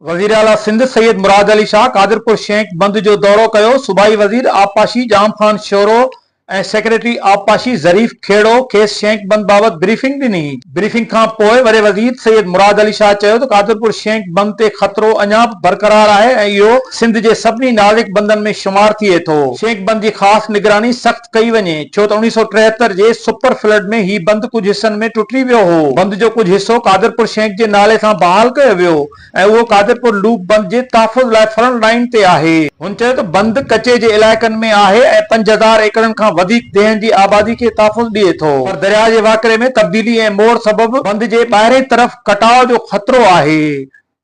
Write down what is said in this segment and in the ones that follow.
वज़ीर आला सिंध सैयद मुराद अली शाह कादिरपुर शेंख बंद जो दौरो कयो। सूबाई वज़ीर आबपाशी जाम खान शोरो ऐं सेक्रेटरी आबपाशी ज़रीफ खेड़ो खेसि शेंख बंद बाबति ब्रीफिंग ॾिनी। ब्रीफिंग खां पोइ वॾे वज़ीर सैयद मुराद अली शाह चयो त कादिरपुर शेंख बंद ते ख़तरो अञा बि बरक़रार आहे ऐं इहो सिंध जे सभिनी नाज़ुक बंदनि में शुमार थिए थो। शेंख बंद जी ख़ासि निगरानी सख़्त कई वञे छो त 1973 जे सुपर फ्लड में ही बंद कुझु हिसनि में टुटी वियो हो। बंद जो कुझु हिसो कादिरपुर शेंख जे नाले सां बहाल कयो वियो ऐं उहो कादिरपुर लूप बंद जे तहफ़ुज़ लाइ फ्रंट लाइन ते आहे। हुन चयो त बंद कचे जे इलाइक़नि में आहे ऐं 5000 एकड़नि खां वधीक देहनि जी आबादी खे तहफ़ुज़ ॾिए थो, पर दरिया जे वाकिरे में तब्दीली ऐं मोड़ सबबि बंद जे ॿाहिरीं तरफ़ कटाव जो ख़तरो आहे।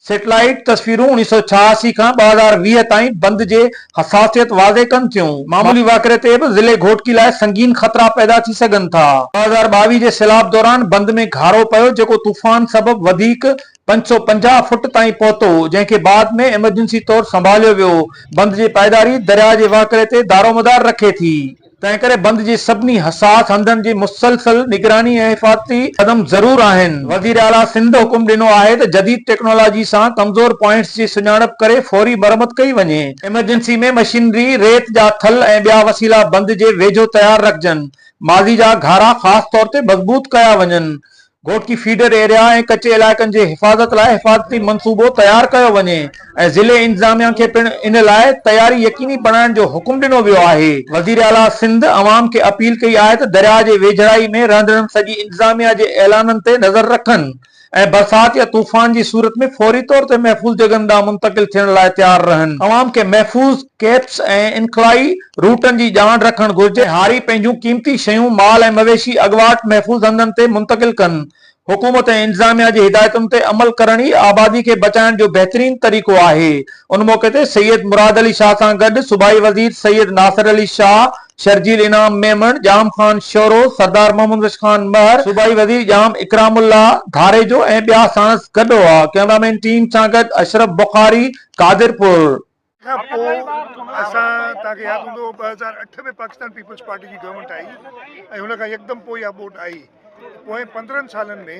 सेटेलाइट तस्वीरूं 1986 खां 2020 ताईं बंद जे हसासियत वाज़े कनि थियूं। मामूली वाकिरे ते बि ज़िले घोटकी लाइ संगीन ख़तरा पैदा थी सघनि था। 2022 जे सैलाब दौरान बंद में घारो पियो जेको तूफ़ान सबबि वधीक 550 फुट ताईं पहुतो, जंहिंखे बाद में इमरजेंसी तौरु संभालियो वियो। बंद जी पायदारी दरिया जे वाकिरे ते दारोमदार रखे थी। तंहिं करे बंद जे सभिनी हसास हंधनि जी मुसलसल निगरानी ऐं हिफ़ाज़ती क़दम ज़रूर आहिनि। वज़ीर आला सिंध हुकुम ॾिनो आहे त जदीद टेक्नोलॉजी सां कमज़ोर पॉइंट्स जी सुञाणप करे फौरी मरम्मत कई वञे। इमरजेंसी में मशीनरी, रेत जा थल ऐं ॿिया वसीला बंद जे वेझो तयार रखजनि। माज़ी जा घारा ख़ासि तौर ते मज़बूत कया वञनि। घोटकी फीडर एरिया ऐं कचे इलाइक़नि जे हिफ़ाज़त लाइ हिफ़ाज़ती मंसूबो तयार कयो वञे ऐं ज़िले इंतज़ामिया खे पिणु इन लाइ तयारी यकीनी बणाइण जो हुकुम ॾिनो वियो आहे। वज़ीर आला सिंध अवाम खे अपील कई आहे त दरिया जे वेझड़ाई में रहंदड़नि सॼी इंतज़ामिया जे ऐलाननि ते नज़र रखनि ऐं बरसात या तूफ़ान जी सूरत में फौरी तौर ते महफ़ूज़ जॻहनि ॾांहुं मुंतक़िल थियण लाइ तयार रहनि। अवाम खे महफ़ूज़ कैप्स ऐं इनख़्लाई रूटनि जी ॼाण रखणु घुर्जे। हारी पंहिंजूं क़ीमती शयूं, माल ऐं मवेशी अॻुवाट महफ़ूज़ हंधनि ते मुंतक़िल कनि। हुकूमत ऐं इंतज़ामिया जी हिदायतुनि ते अमल करण ई आबादी खे बचाइण जो बहितरीन तरीक़ो आहे। उन मौक़े ते सैयद मुराद अली शाह सां गॾु सूबाई वज़ीर सैयद नासिर अली शाह, शर्जील इनाम मेमण, जाम खान शोरो, सरदार मोहम्मद रश खान महर, सूबाई वज़ीर जाम इकरामुल्लाह धारेजो ऐं ॿिया साणस गॾु हुआ। कैमरामैन टीम सां गॾु अशरफ बुखारी, कादिरपुर। खां पोइ असां तव्हांखे यादि हूंदो 2008 में पाकिस्तान पीपल्स पार्टी जी गवर्नमेंट आई ऐं हुन खां यकदमि पोइ इहा बोट आई। पोइ 15 सालनि में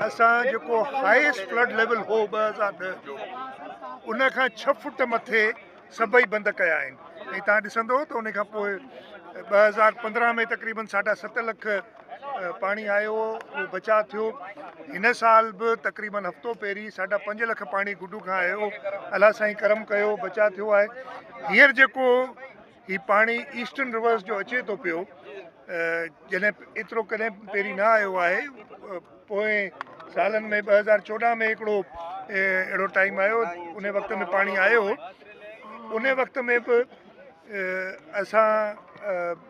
असां जेको हाईएस्ट फ्लड लेवल हो 2010 जो, उन खां 6 फुट मथे सभई बंद कया आहिनि। ऐं तव्हां ॾिसंदो त उन खां पोइ 2015 में तक़रीबन 7.5 लख पाणी आयो, उहो बचाव थियो। हिन साल बि तक़रीबन हफ़्तो पहिरीं 5.5 लख पाणी गुडू खां आयो। अलाह साईं करम कयो, बचाव थियो आहे। हींअर जेको ही पाणी ईस्टर्न रिवर्स जो अचे थो पियो, जॾहिं एतिरो कॾहिं पहिरीं न आयो आहे। पोइ सालनि में 2014 में हिकिड़ो अहिड़ो टाइम आयो, उन वक़्त में पाणी आयो। उन वक़्त में बि असां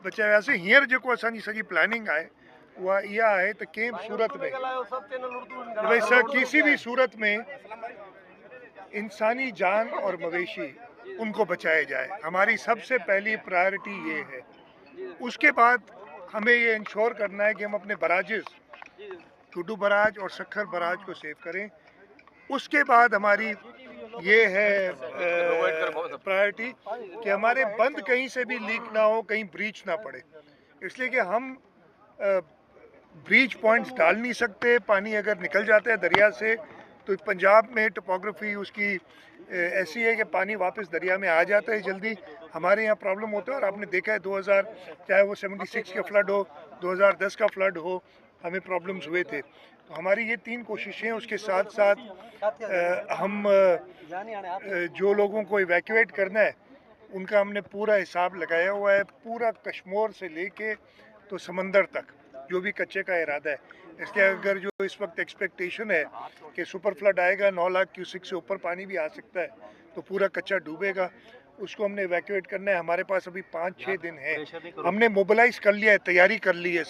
बचाए वियासीं। हींअर जेको असांजी सॼी प्लानिंग आहे उहा इहा है त कंहिं बि सूरत में भाई किसी भी सूरत में इंसानी जान और मवेशी उनको बचाया जाए। हमारी सबसे पहली प्रायोरिटी ये है। उसके बाद हमें ये इंश्योर करना है कि हम अपने बराजेस, टुडू बराज और सखर बराज को सेव करें। उसके बाद हमारी ये है प्रायोरिटी कि हमारे बंद कहीं से भी लीक ना हो, कहीं ब्रीच ना पड़े। इसलिए कि हम ब्रीच पॉइंट्स डाल नहीं सकते। पानी अगर निकल जाता है दरिया से तो पंजाब में टोपोग्राफी उसकी ऐसी है कि पानी वापस दरिया में आ जाता है जल्दी। हमारे यहाँ प्रॉब्लम होता है और आपने देखा है 2000 चाहे वो 76 का फ्लड हो, 2010 का फ्लड हो, हमें प्रॉब्लम्स हुए थे। तो हमारी ये 3 कोशिशें, उसके साथ साथ हम जो लोगों को इवैक्यूएट करना है उनका हमने पूरा हिसाब लगाया हुआ है। पूरा कश्मीर से लेके तो समंदर तक जो भी कच्चे का इरादा है। इसलिए अगर जो इस वक्त एक्सपेक्टेशन है कि सुपर फ्लड आएगा, 9 लाख क्यूसिक से ऊपर पानी भी आ सकता है, तो पूरा कच्चा डूबेगा, उसको हमने इवैक्यूएट करना है। हमारे पास अभी 5-6 दिन है, हमने मोबिलाइज कर लिया है, तैयारी कर ली है।